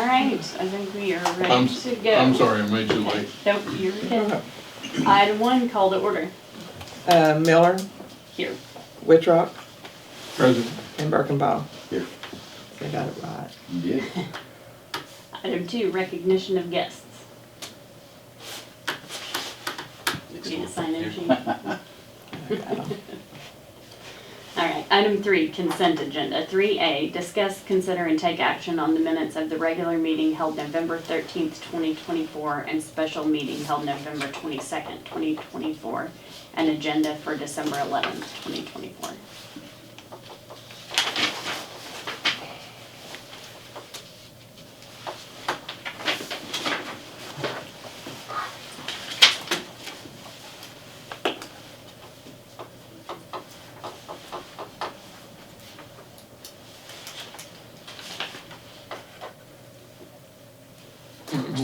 All right, I think we are ready I'm to go. I'm sorry I made you late. Nope, you're good. Item 1, call to order. Miller, Here. Wittrock, President. and Birkenbaugh. Here. I got it right. You did. Item 2, recognition of guests. Need a sign-in sheet. All right, item 3, consent agenda. 3A, discuss, consider, and take action on the minutes of the regular meeting held November 13th, 2024, and special meeting held November 22nd, 2024, and agenda for December 11th, 2024.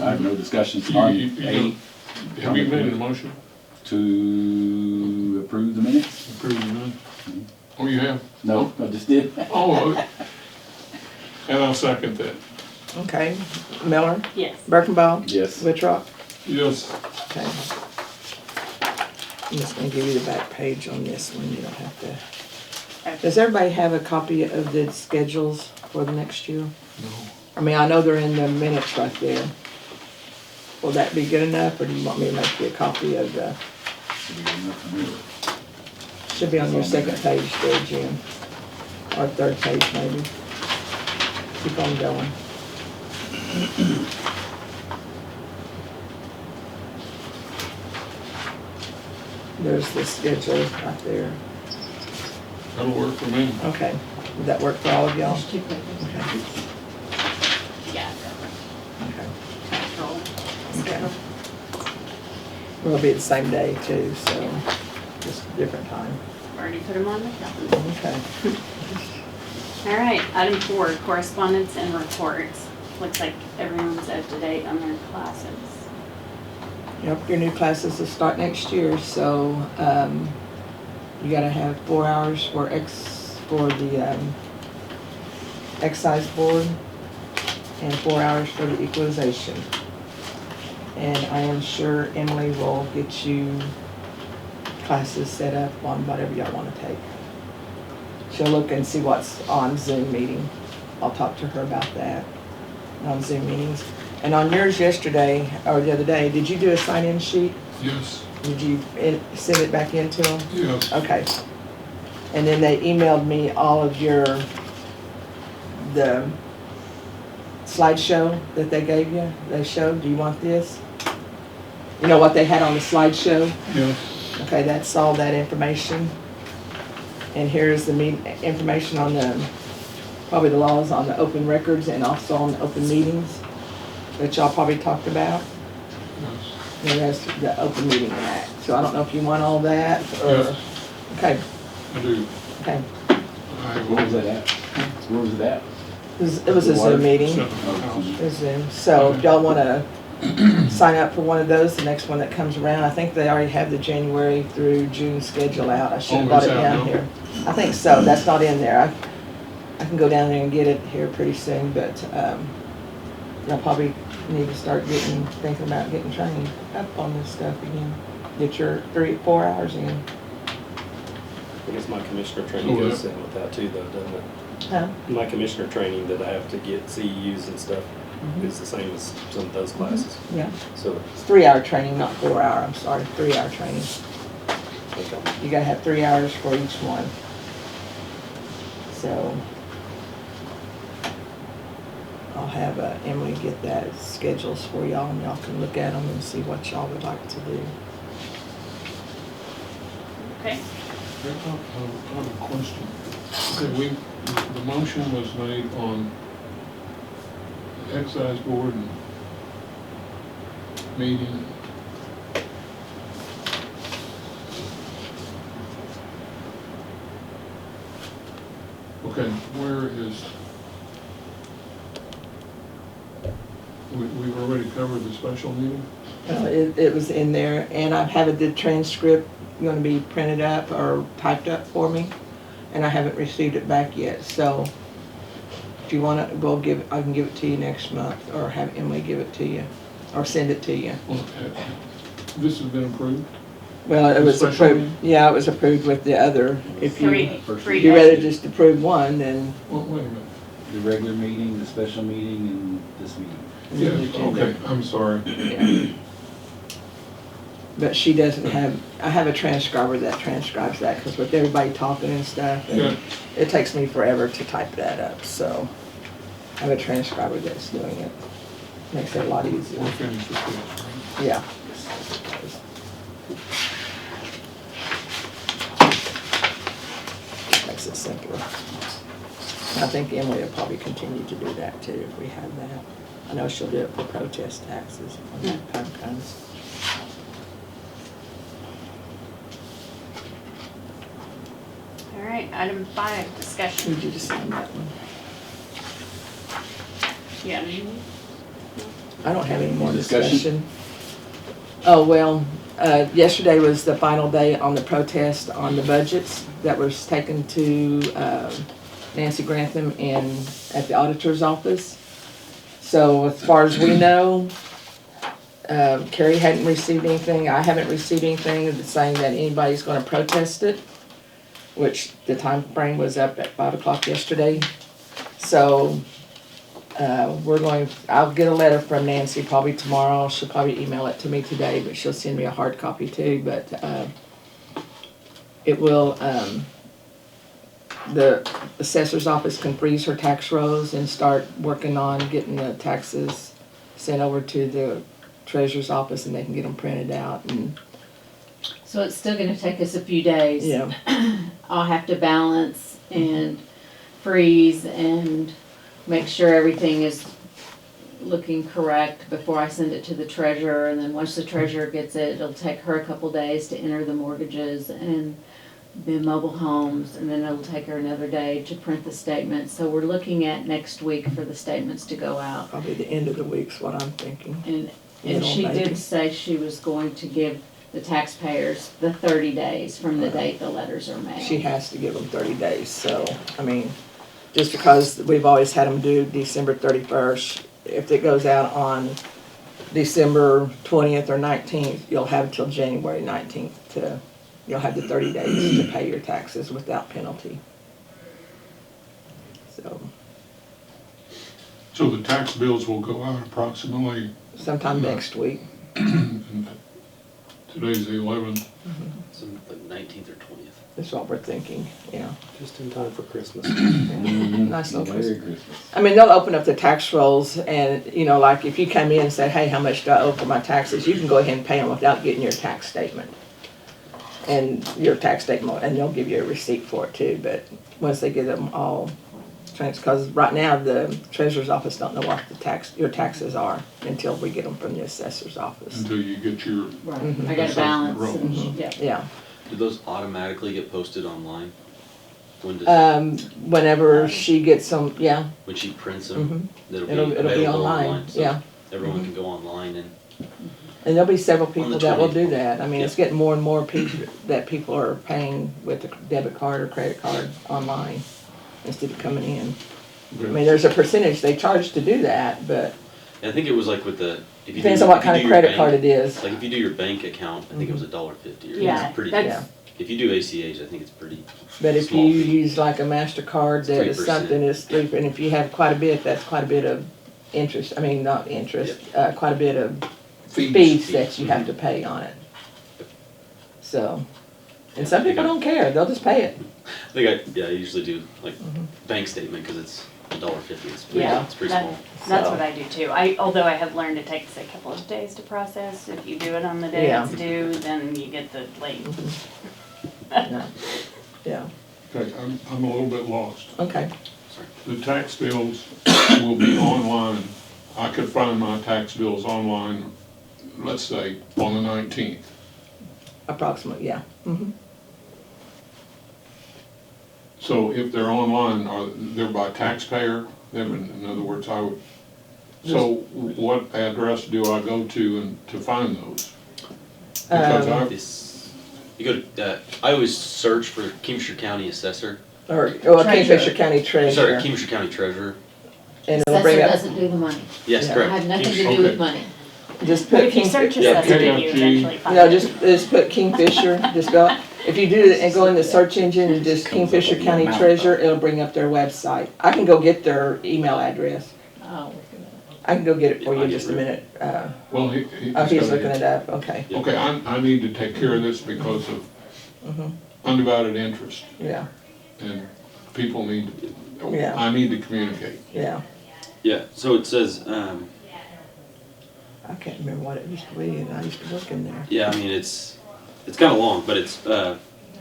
I have no discussions on You- you- Have you made a motion? to approve the minutes. Approve the minutes? Oh, you have? No, I just did. Oh, and I'll second that. Okay, Miller, Yes. Birkenbaugh, Yes. Wittrock. Yes. Okay. I'm just gonna give you the back page on this one, you don't have to. Okay. Does everybody have a copy of the schedules for the next year? No. I mean, I know they're in the minutes right there. Will that be good enough, or do you want me to make you a copy of the, should be on your second page there, Jim, or third page maybe. Keep on going. There's the schedule right there. That'll work for me. Okay, would that work for all of y'all? There's 2 pages. Okay. Yeah. Okay. Control. Okay. It'll be the same day too, so just a different time. Already put them on the calendar. Okay. All right, item 4, correspondence and reports. Looks like everyone's up to date on their classes. Yep, your new classes will start next year, so you gotta have 4 hours for the excise board and 4 hours for the equalization. And I am sure Emily will get you classes set up on whatever y'all wanna take. She'll look and see what's on Zoom meeting. I'll talk to her about that on Zoom meetings. And on yours yesterday, or the other day, did you do a sign-in sheet? Yes. Did you send it back in to them? Yes. Okay. And then they emailed me all of the slideshow that they gave you. They showed, do you want this? You know what they had on the slideshow? Yes. Okay, that's all that information. And here's the information on probably the laws on the open records and also on the open meetings that y'all probably talked about. Yes. And that's the Open Meeting Act. So I don't know if you want all that or, Yes. okay, I do. okay. Where was that at? Where was it at? It was a Zoom meeting. Sitting in my house. It was Zoom. So if y'all wanna sign up for one of those, the next one that comes around, I think they already have the January through June schedule out. I should have Oh, brought it's it out down now? here. I think so, that's not in there. I can go down there and get it here pretty soon, but, y'all probably need to start thinking about getting trained up on this stuff again. Get your 4 hours in. I guess my commissioner training Oh, goes yeah. in with that too, though, doesn't it? Huh? My commissioner training that I have to get CEUs and stuff Mhm. is the same as some of those classes. Yeah, So, it's 3-hour training, not 4 hour, I'm sorry, 3-hour training. okay. You gotta have 3 hours for each one. So I'll have Emily get that schedules for y'all and y'all can look at them and see what y'all would like to do. Okay. I have a question. Okay, the motion was made on the excise board and meeting. Okay, where is, we've already covered the special meeting? It was in there and I have the transcript gonna be printed up or typed up for me and I haven't received it back yet, so Do you wanna, I can give it to you next month, or have Emily give it to you, or send it to you. Well, this has been approved? Well, it The was special approved, meeting? yeah, it was approved with the other. If you, Three, First three if you days. rather just approve one, then. Well, wait a minute. The regular meeting, the special meeting, and this meeting. Yes, okay, I'm sorry. Yeah. But she doesn't have, I have a transcriber that transcribes that, because with everybody talking and stuff, Yeah, and it takes me forever to type that up, so I have a transcriber that's doing it. Makes it a lot easier. we're finished with this, right? Yeah. Makes it simpler. I think Emily will probably continue to do that too if we have that. I know she'll do it for protest taxes when that time comes. All right, item 5, discussion. Need you to sign that one. Yeah. I don't have any more Discussion? discussion. Oh, well, yesterday was the final day on the protest on the budgets that was taken to Nancy Grantham at the auditor's office. So as far as we know, Carrie hadn't received anything, I haven't received anything saying that anybody's gonna protest it, which the time frame was up at 5 o'clock yesterday. So I'll get a letter from Nancy probably tomorrow. She'll probably email it to me today, but she'll send me a hard copy too. But it will, the assessor's office can freeze her tax rolls and start working on getting the taxes sent over to the treasurer's office, and they can get them printed out. And So it's still gonna take us a few days. yeah, I'll have to balance and freeze and make sure everything is looking correct before I send it to the treasurer. And then once the treasurer gets it, it'll take her a couple days to enter the mortgages and the mobile homes, and then it'll take her another day to print the statements. So we're looking at next week for the statements to go out. probably the end of the week's what I'm thinking. And Middle, she maybe. did say she was going to give the taxpayers the 30 days from the date the letters are mailed. She has to give them 30 days, so, I mean, just because we've always had them due December 31st, if it goes out on December 20th or 19th, you'll have till January 19th you'll have the 30 days to pay your taxes without penalty. So, So the tax bills will go out approximately, sometime next week. today's the 11th. Some, like 19th or 20th. That's what we're thinking, yeah. Just in time for Christmas. Nice little Merry Christmas. Christmas. I mean, they'll open up the tax rolls and, like if you come in and say, hey, how much do I owe for my taxes? You can go ahead and pay them without getting your tax statement. And your tax statement, and they'll give you a receipt for it too, but once they get them all, because right now the treasurer's office don't know what your taxes are until we get them from the assessor's office. Until you get your, Right, Mhm. I gotta Assessment balance rolls. and, yeah. Yeah, Do those automatically get posted online? When does, whenever she gets them, yeah, when she prints them, it'll it'll be available online, so yeah. everyone can go online and, And there'll be several On people the that will 20th. do that. I mean, it's getting more and more people that people are paying with a debit card or credit card online instead of coming in. I mean, there's a percentage they charge to do that, but I think it was like with the, if you do. depends on what if you kind do of your credit bank- card it is. Like if you do your bank account, I think it was $1.50 or Yeah, it's pretty, that's- if you do ACH, I think it's pretty, But if small you fee. use like a MasterCard that is 3%. something, it's 3%, and if you have quite a bit, that's quite a bit of interest, I mean, not interest, quite a bit of fees that you have to pay on it. So, and some people don't care, they'll just pay it. I think I usually do like bank statement because it's $1.50. Yeah, It's pretty that- small. That's So- what I do too. Although I have learned it takes a couple of days to process. If you do it on the day Yeah. it's due, then you get the late. No. Yeah, okay, I'm a little bit lost. okay, The tax bills will be online. I could find my tax bills online, let's say, on the 19th. approximately, yeah. Mhm. So if they're online, they're by taxpayer? In other words, so what address do I go to to find those? Because This, you go to, I always search for Kingfisher County Assessor. Or Treasurer. Kingfisher County Treasurer. Sorry, Kingfisher County Treasurer. And it'll bring Assessor up, doesn't do the money. Yes, Yeah. I correct. have nothing to do Okay. with money. just But put if you search Kingfisher. assessor, you KFG. eventually find No, it. just put Kingfisher, just go, if you do it and go in the search engine and just Comes up Kingfisher with the County amount, Treasurer, though. it'll bring up their website. I can go get their email address. Oh, I can go get it for you Yeah, in just a minute. Well, Oh, he's gotta- looking it up, okay, Okay, I need to take care of this because of Mhm. undivided interest, yeah, and people need, Yeah. I need to communicate. yeah. Yeah, so it says, I can't remember what it used to be, and I used to work in there. yeah, I mean, it's kind of long, but it's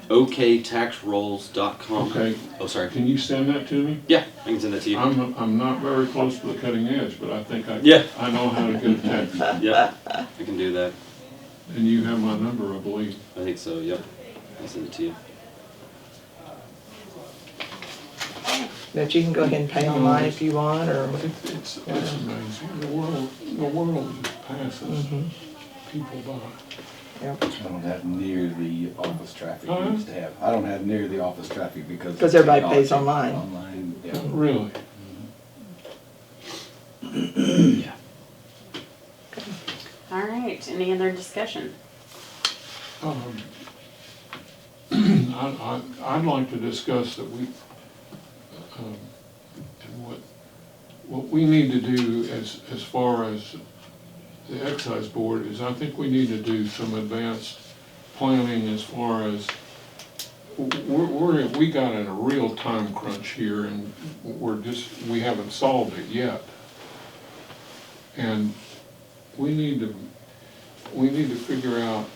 oktaxrolls.com. Okay, Oh, sorry. can you send that to me? Yeah, I can send that to you. I'm not very close to the cutting edge, but I think Yeah. I know how to get a text. Yeah, I can do that. And you have my number, I believe. I think so, yep. I'll send it to you. But you can go ahead and pay online if you want, or, It's amazing, the world is passing Mhm. people by. Yep. I don't have near the office traffic Huh? we used to have. I don't have near the office traffic because. of 'Cause everybody pays technology. online. Online, yeah. Really? Yeah. All right, any other discussion? I'd like to discuss that what we need to do as far as the excise board is, I think we need to do some advanced planning as far as, we got in a real time crunch here, and we haven't solved it yet. And we need to figure out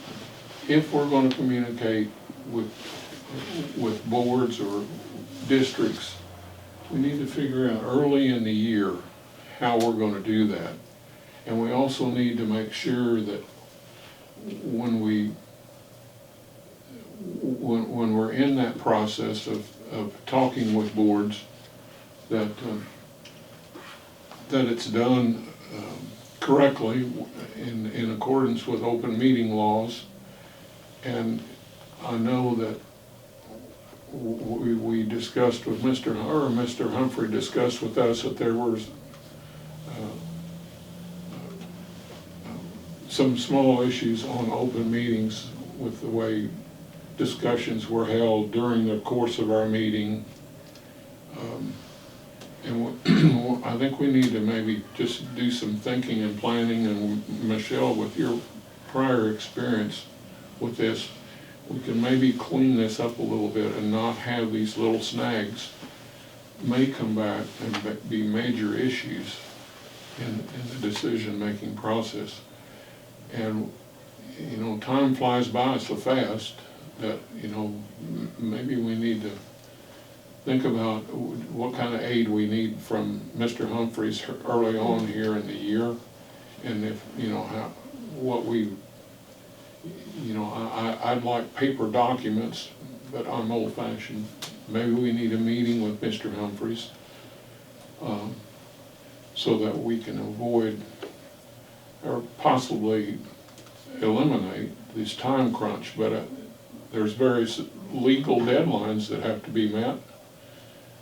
if we're gonna communicate with boards or districts, we need to figure out early in the year how we're gonna do that. And we also need to make sure that when we're in that process of talking with boards, that it's done correctly in accordance with open meeting laws. And I know that we discussed with Mr. Humphrey discussed with us that there was some small issues on open meetings with the way discussions were held during the course of our meeting. And I think we need to maybe just do some thinking and planning, and Michelle, with your prior experience with this, we can maybe clean this up a little bit and not have these little snags may come back and be major issues in the decision-making process. And, you know, time flies by so fast that, you know, maybe we need to think about what kind of aid we need from Mr. Humphreys early on here in the year. And if, you know, I'd like paper documents, but I'm old-fashioned. Maybe we need a meeting with Mr. Humphreys so that we can avoid or possibly eliminate this time crunch. But there's various legal deadlines that have to be met,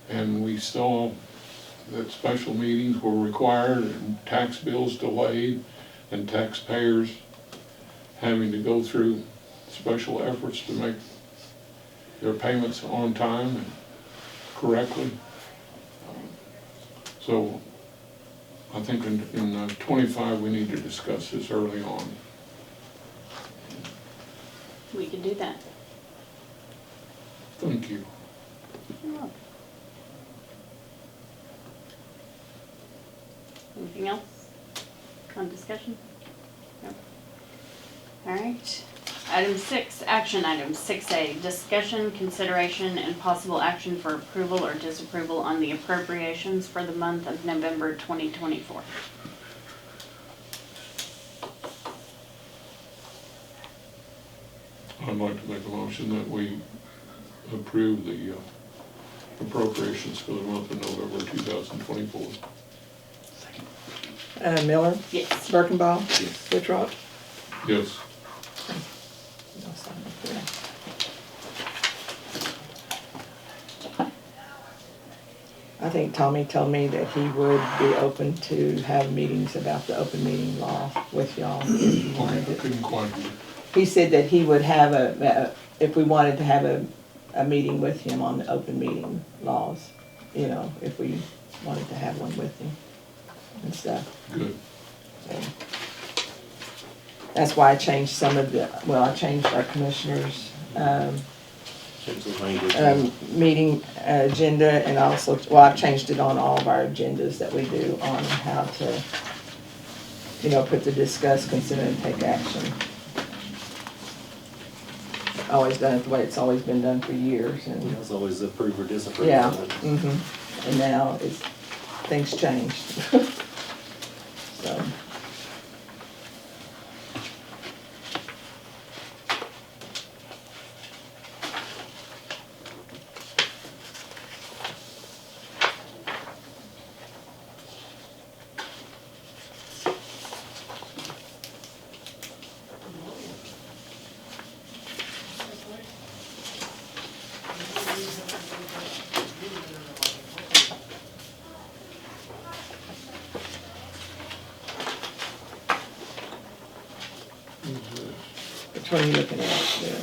and we saw that special meetings were required and tax bills delayed and taxpayers having to go through special efforts to make their payments on time and correctly. So I think in 25 we need to discuss this early on. We can do that. Thank you. Anything else on discussion? No. All right. Item 6, action item 6A, discussion, consideration, and possible action for approval or disapproval on the appropriations for the month of November 2024. I'd like to make a motion that we approve the appropriations for the month of November 2024. Miller, Yes. Birkenbaugh, Yes. Wittrock. Yes. I'll sign up there. I think Tommy told me that he would be open to have meetings about the open meeting law with y'all. If you Okay, wanted I it. couldn't quite, He said that he would have if we wanted to have a meeting with him on the open meeting laws, you know, if we wanted to have one with him and stuff. good. So that's why I changed some of I changed our commissioners' Change the language. meeting agenda, and also, I've changed it on all of our agendas that we do on how to, you know, put the discuss, consider, and take action. Always done it the way it's always been done for years, and, It's always approve or disapprove. yeah, and now things changed. So, which one are you looking at there?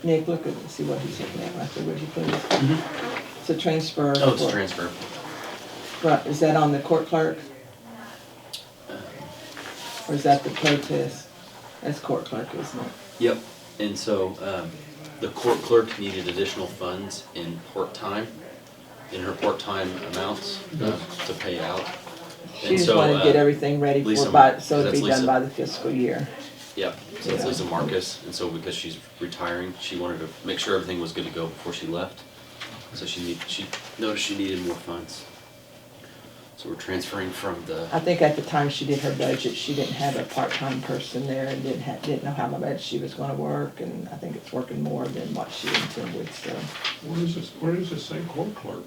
Nick, look at, see what he's looking at right there, would you please? It's a transfer. Oh, it's a transfer. Right, is that on the court clerk? Or is that the protest? That's court clerk, isn't it? Yep, and so, the court clerk needed additional funds in part-time, in her part-time amounts, to pay out. She And just so, wanted to get everything ready Lisa- so it'd be that's done Lisa. by the fiscal year. Yep, so it's Yeah. Lisa Marcus, and so because she's retiring, she wanted to make sure everything was good to go before she left. So she noticed she needed more funds. So we're transferring from the, I think at the time she did her budget, she didn't have a part-time person there and didn't know how much she was gonna work, and I think it's working more than what she intended, so. Where does this say court clerk?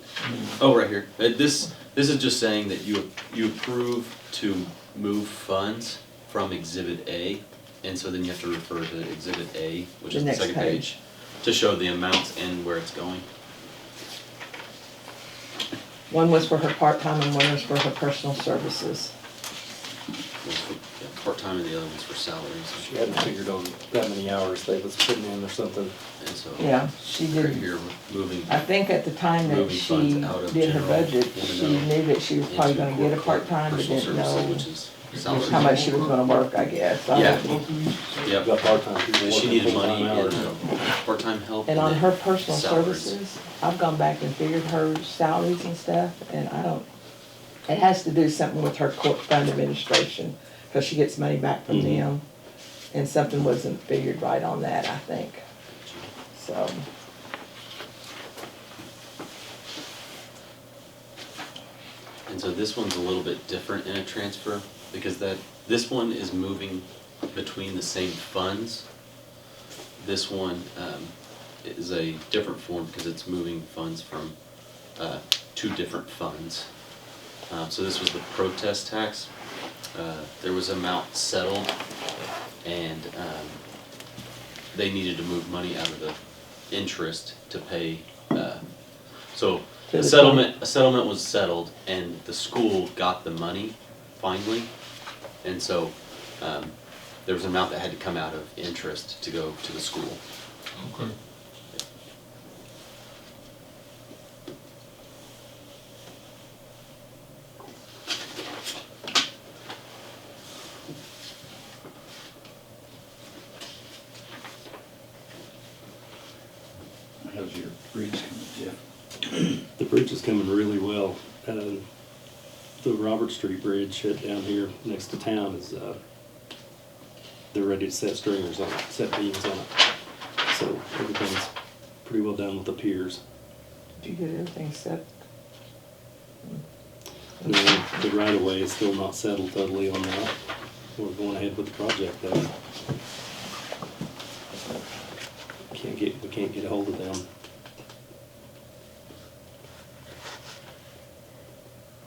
oh, right here. This is just saying that you approve to move funds from Exhibit A, and so then you have to refer to Exhibit A, which The is the next second page, to show the amounts and where it's going. One was for her part-time and one was for her personal services. One's for, yeah, part-time and the other one's for salaries. She hadn't figured on that many hours they was putting in or something. And so, Yeah, she right did. here, moving, I think at the time that Moving she funds out of did her general budget, into she knew that she was probably into gonna get a court clerk, part-time, but personal didn't services, know which is salaries. how much she was gonna work, I guess. Yeah. You've got part-time people She working needed full-time money hours. in part-time help. And on then her personal salaries. services, I've gone back and figured her salaries and stuff, and it has to do something with her court fund administration, because she gets money back from them, and something wasn't figured right on that, I think. So, And so this one's a little bit different in a transfer, because this one is moving between the same funds. This one is a different form because it's moving funds from two different funds. So this was the protest tax. There was amount settled, and they needed to move money out of the interest to pay. So To a the settlement was settled, and the school got the money finally, and so there was an amount that had to come out of interest to go to the school. Okay. How's your bridge coming, Jeff? The bridge is coming really well. The Robert Street Bridge down here next to town is, they're ready to set stringers on it, set beams on it. So everything's pretty well done with the piers. did you get everything set? And the right of way is still not settled totally on that. We're going ahead with the project though. We can't get a hold of them.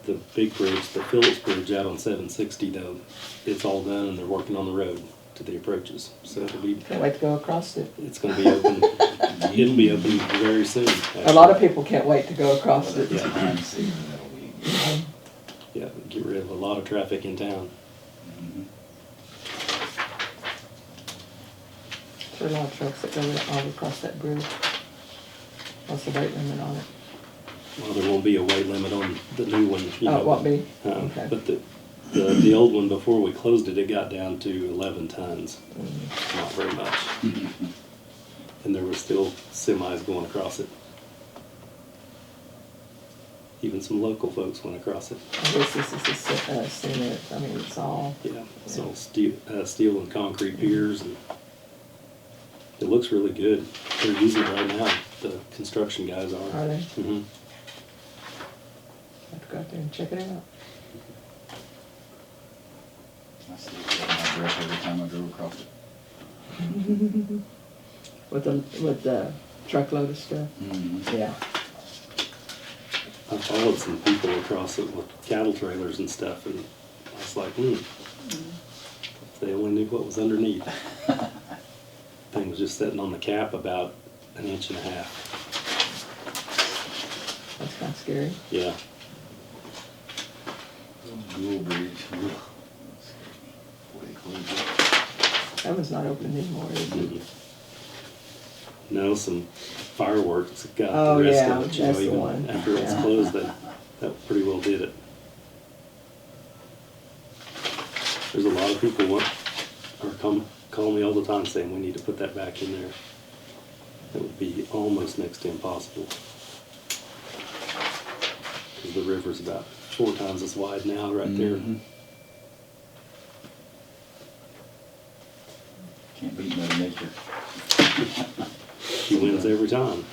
The big bridge, the Phillips Bridge out on 760 though, it's all done and they're working on the road to the approaches. So it'll be, Can't wait to go across it. it's gonna be open It'll be open very soon. A lot of people can't wait to go across it. That's prime season, that'll be. Yeah, get rid of a lot of traffic in town. Mhm. There are a lot of trucks that go all across that bridge. What's the weight limit on it? Well, there won't be a weight limit on the new one, you know. Oh, it won't be? Uh, Okay. But the old one, before we closed it, it got down to 11 tons. Mm. Not very much. And there were still semis going across it. Even some local folks went across it. I guess this is a cement, I mean, it's all, Yeah, it's all steel and concrete piers, and it looks really good. They're using it right now, the construction guys are. are they? Mhm. Have to go out there and check it out. I still get my breath every time I drove across it. With the truckload of stuff? Mhm. Yeah. I followed some people across it with cattle trailers and stuff, and I was like, if they only knew what was underneath. Thing was just sitting on the cap about 1.5 inches. That's kind of scary. Yeah, Dual bridge. Ugh. Boy, they closed it. That one's not open anymore, is it? mhm. No, some fireworks got Oh, the rest yeah, of it, you know, that's the even one. after it was Yeah. closed, that pretty well did it. There's a lot of people call me all the time saying we need to put that back in there. It would be almost next to impossible. Because the river's about 4 times as wide now, right there. Mhm. Can't beat Mother Nature. She wins every time.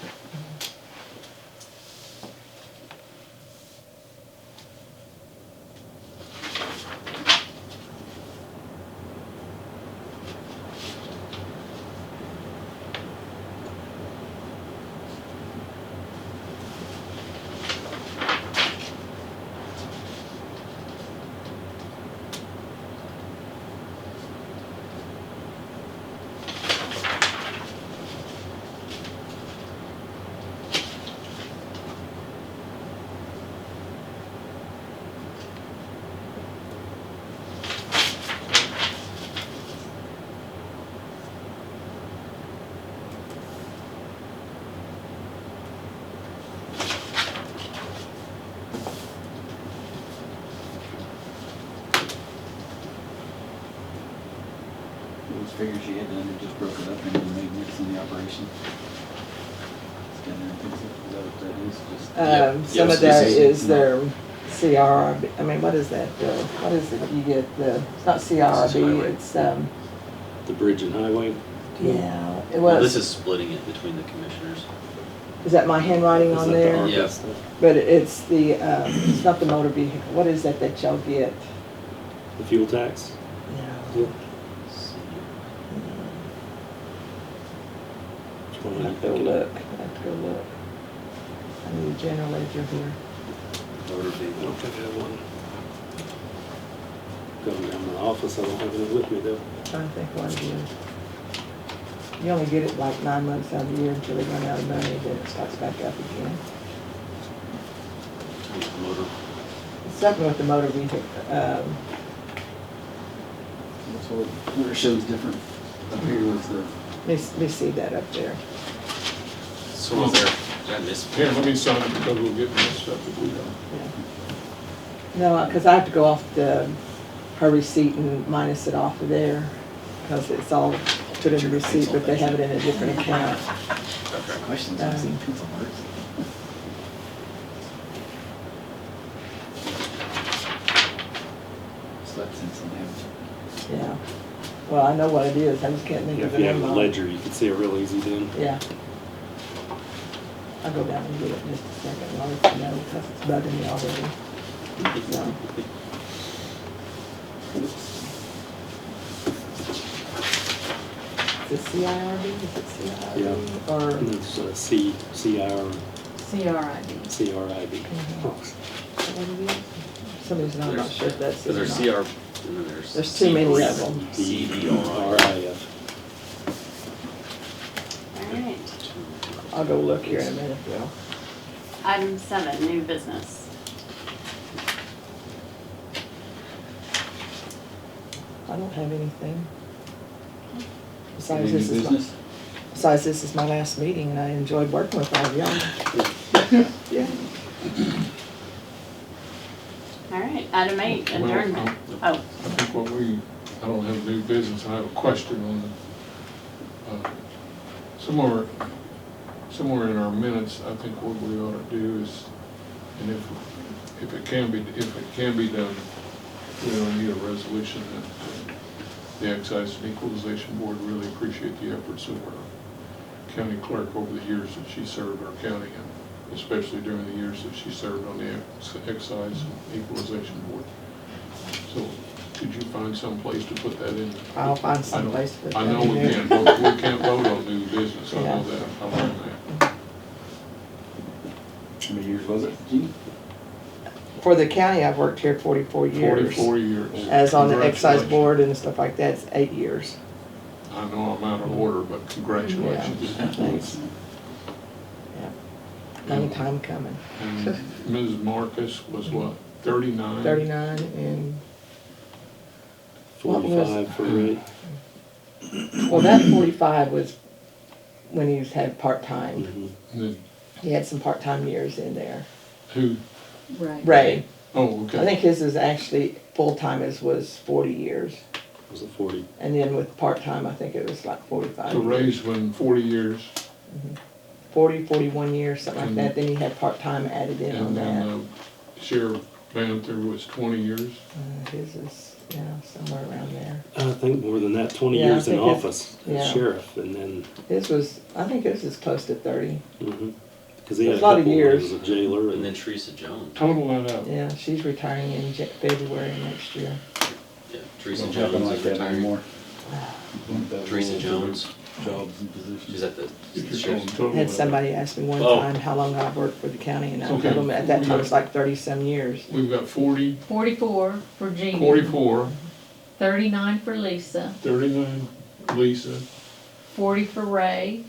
Those figures she had done, they just broke it up into the maintenance and the operation. Stand there and fix it. Is that what that is? Just. Yep. Some Yes, of that this is their CRRB, I mean, what is that, what is it you get, it's not CRRB, highway. it's, The bridge and highway, yeah, it Well, this was, is splitting it between the commissioners. is that my handwriting is on that the there? ARPA Yeah. stuff? But it's the, it's not the motor vehicle, what is that y'all get? The fuel tax? No. Yep. Which one I are you have to go thinking look, of? I have to go look. I need a general ledger here. Motor I vehicle. don't think I have one. Going down to the office, I don't have it with me though. Trying to think what it is. You only get it like 9 months out of the year until they run out of money, then it starts back up again. Motor. It's something with the motor vehicle, That's where it shows different. Up here was the. let me see that up there. So was there, did I miss? Here, let me sign it because we'll get messed up if we don't. No, because I have to go off her receipt and minus it off of there, because it's all put in the receipt, but they have it in a different account. Okay. Questions, I've seen pencil marks. Slept since then, haven't you? Yeah. Well, I know what it is, I just can't think Yeah, of if the you have name the of it. ledger, you can see it real easy then. Yeah. I'll go down and get it in just a second, and I'll let you know, because it's bugging me already. So, is it CIRB, is it CIRB? Yeah. Or, And there's CIR, CRID. CRIB. Mhm. Oh, what it is? For some reason, I'm not sure if that's it Because or there's not. CR, and then there's. There's too many of them. CDRI. RIF. All right. I'll go look here in a minute, Bill. Item 7, new business. I don't have anything. Any Besides, new this is my, business? besides, this is my last meeting, and I enjoyed working with all of y'all. Yeah. All right, item 8, Well, adjournment. Oh, I think I don't have new business, I have a question on the, somewhere in our minutes, I think what we ought to do is, and if it can be done, we don't need a resolution that the Excise and Equalization Board really appreciate the efforts of our county clerk over the years that she served our county, and especially during the years that she served on the Excise and Equalization Board. So, could you find some place to put that in? I'll find some place to put that I know in we there. can't vote, we can't vote on new business, I know Yeah. that, I learned that. How many years was it, Gene? For the county, I've worked here 44 years. 44 years. As on the excise Congratulations. board and stuff like that, it's 8 years. I know I'm out of order, but congratulations. Yeah, thanks. Yeah. Long time coming. And Ms. Marcus was what, 39? 39 and, What was- 45 for Ray. well, that 45 was when he had part-time. Mhm. And then He had some part-time years in there. who, Right. Ray, oh, okay. I think his is actually, full-time was 40 years. Was it 40? And then with part-time, I think it was like 45 So years. Ray's been 40 years, 40, 41 years, something like that. Then he had part-time added in on and that. then Sheriff Banther was 20 years. His is, yeah, somewhere around there. I think more than that, 20 Yeah, I years in think it's- office yeah. as sheriff, and then, His was, I think his is close to 30. because he had a There's a lot of couple when he years. was a jailer, And then and Teresa Jones. Total that out. Yeah, she's retiring in February next year. Yeah, Teresa Don't happen Jones like is that retiring. anymore. Teresa Jones, Jobs and positions. she's at the If you're sheriff's. going total Had that somebody ask me one Oh. time how long I've worked for the county, and I Okay. told them at that time it's like 30-some years. out. We've got 40, 44 for Jeannie. 44, 39 for Lisa. 39 Lisa, 40 for Ray.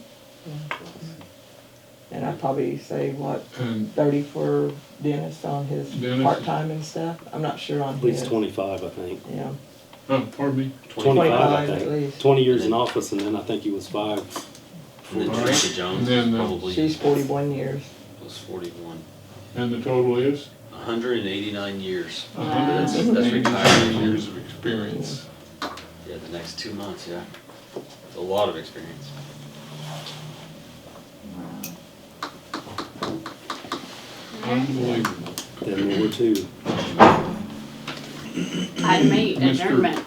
And I'd probably say, what, and 30 for Dennis on his Dennis. part-time and stuff? I'm not sure on at his. least 25, I think. Yeah, pardon me? 25, I at think. least. 20 years in office, and then I think he was 5. And then All right. Teresa Jones And then, probably She's 41 years. was 41. And the total is? 189 years. Wow. That's 189 retiring. years of experience. Yeah, the next 2 months, yeah. A lot of experience. Unbelievable. Then World War II. item 8, Mr. adjournment.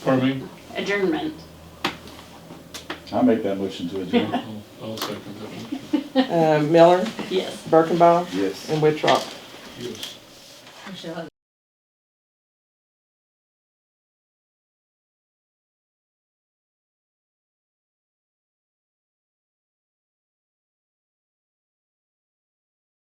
Pardon me? Adjournment. I'll make that motion to adjourn. I'll second that one. Miller, Yes. Birkenbaugh, Yes. and Wittrock. Yes. Michelle.